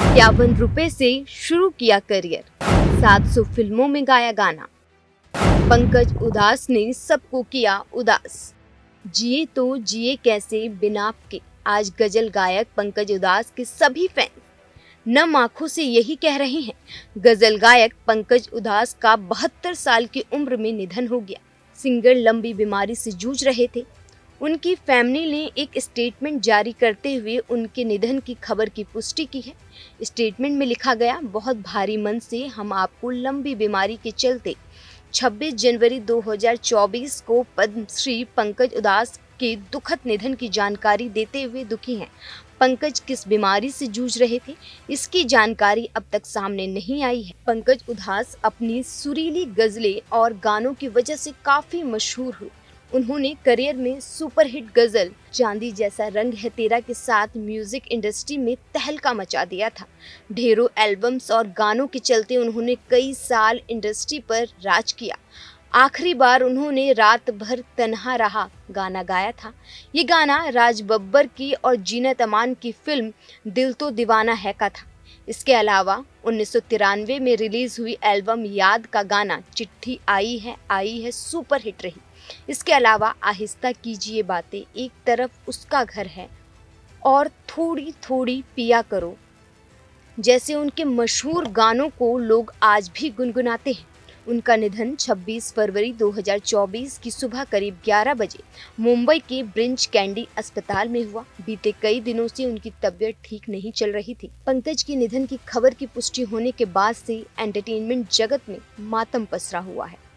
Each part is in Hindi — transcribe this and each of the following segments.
₹51 से शुरू किया करियर, 700 फिल्मों में गाया गाना। पंकज उधास ने सबको किया उदास। जिए तो जिए कैसे बिना आपके, आज गजल गायक पंकज उधास के सभी फैन नम आंखों से यही कह रहे हैं। गजल गायक पंकज उधास का 72 साल की उम्र में निधन हो गया। सिंगर लंबी बीमारी से जूझ रहे थे। उनकी फैमिली ने एक स्टेटमेंट जारी करते हुए उनके निधन की खबर की पुष्टि की है। स्टेटमेंट में लिखा गया, बहुत भारी मन से हम आपको लंबी बीमारी के चलते 26 जनवरी 2024 को पद्मश्री पंकज उधास के दुखद निधन की जानकारी देते हुए दुखी हैं। पंकज किस बीमारी से जूझ रहे थे, इसकी जानकारी अब तक सामने नहीं आई है। पंकज उधास अपनी सुरीली गजलें और गानों की वजह से काफी मशहूर हुए। उन्होंने करियर में सुपरहिट गजल चांदी जैसा रंग है तेरा के साथ म्यूजिक इंडस्ट्री में तहलका मचा दिया था। ढेरों एल्बम्स और गानों के चलते उन्होंने कई साल इंडस्ट्री पर राज किया। आखिरी बार उन्होंने रात भर तन्हा रहा गाना गाया था। ये गाना राज बब्बर की और जीनत अमान की फिल्म दिल तो दीवाना है का था। इसके अलावा 1993 में रिलीज हुई एल्बम याद का गाना चिट्ठी आई है सुपरहिट रही। इसके अलावा आहिस्ता कीजिए बातें, एक तरफ उसका घर है और थोड़ी थोड़ी पिया करो जैसे उनके मशहूर गानों को लोग आज भी गुनगुनाते हैं। उनका निधन 26 फरवरी 2024 की सुबह करीब 11 बजे मुंबई के ब्रिंच कैंडी अस्पताल में हुआ। बीते कई दिनों से उनकी तबीयत ठीक नहीं चल रही थी। पंकज के निधन की खबर की पुष्टि होने के बाद से एंटरटेनमेंट जगत में मातम पसरा हुआ है।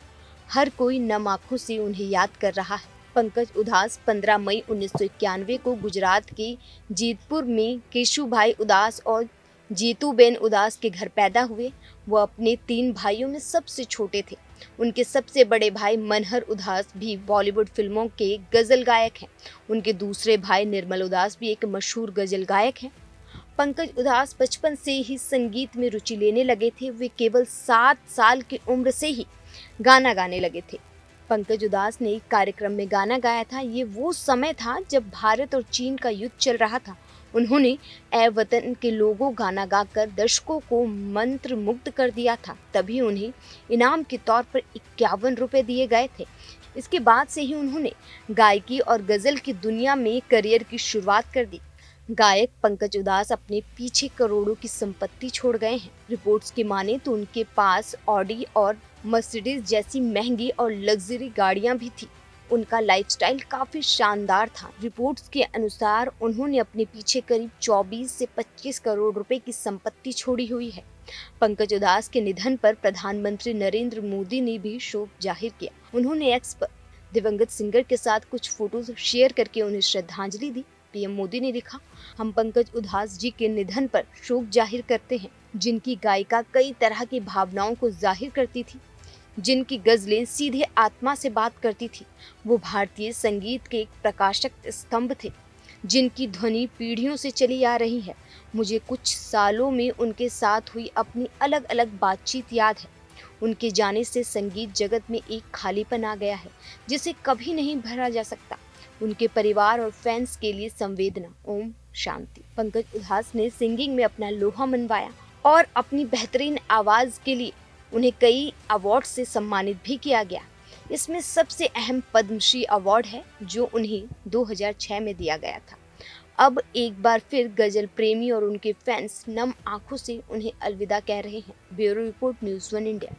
हर कोई नम आंखों से उन्हें याद कर रहा है। पंकज उधास 15 मई 1991 को गुजरात के जेतपुर में केशुभाई उदास और जीतूबेन उदास के घर पैदा हुए। वो अपने 3 भाइयों में सबसे छोटे थे। उनके सबसे बड़े भाई मनहर उदास भी बॉलीवुड फिल्मों के गजल गायक हैं। उनके दूसरे भाई निर्मल उदास भी एक मशहूर गजल गायक हैं। पंकज उधास बचपन से ही संगीत में रुचि लेने लगे थे। वे केवल 7 साल की उम्र से ही गाना गाने लगे थे। पंकज उधास ने एक कार्यक्रम में गाना गाया था। ये वो समय था जब भारत और चीन का युद्ध चल रहा था। उन्होंने ए वतन के लोगों गाना गाकर दर्शकों को मंत्र मुग्ध कर दिया था। तभी उन्हें इनाम के तौर पर ₹51 दिए गए थे। इसके बाद से ही उन्होंने गायकी और गजल की दुनिया में करियर की शुरुआत कर दी। गायक पंकज उधास अपने पीछे करोड़ों की संपत्ति छोड़ गए हैं। रिपोर्ट्स की माने तो उनके पास ऑडी और मर्सिडीज जैसी महंगी और लग्जरी गाड़ियां भी थी। उनका लाइफस्टाइल काफी शानदार था। रिपोर्ट्स के अनुसार उन्होंने अपने पीछे करीब 24 से 25 करोड़ रुपए की संपत्ति छोड़ी हुई है। पंकज उधास के निधन पर प्रधानमंत्री नरेंद्र मोदी ने भी शोक जाहिर किया। उन्होंने एक्स पर दिवंगत सिंगर के साथ कुछ फोटोज शेयर करके उन्हें श्रद्धांजलि दी। पीएम मोदी ने लिखा, हम पंकज उधास जी के निधन पर शोक जाहिर करते हैं, जिनकी गायिका कई तरह की भावनाओं को जाहिर करती थी, जिनकी गजलें सीधे आत्मा से बात करती थी। वो भारतीय संगीत के एक प्रकाशक स्तंभ थे, जिनकी ध्वनि पीढ़ियों से चली आ रही है। मुझे कुछ सालों में उनके साथ हुई अपनी अलग अलग बातचीत याद है। उनके जाने से संगीत जगत में एक खालीपन आ गया है, जिसे कभी नहीं भरा जा सकता। उनके परिवार और फैंस के लिए संवेदना। ओम शांति। पंकज उधास ने सिंगिंग में अपना लोहा मनवाया और अपनी बेहतरीन आवाज के लिए उन्हें कई अवार्ड से सम्मानित भी किया गया। इसमें सबसे अहम पद्मश्री अवार्ड है, जो उन्हें 2006 में दिया गया था। अब एक बार फिर गजल प्रेमी और उनके फैंस नम आंखों से उन्हें अलविदा कह रहे हैं। Bureau report, news 1 India.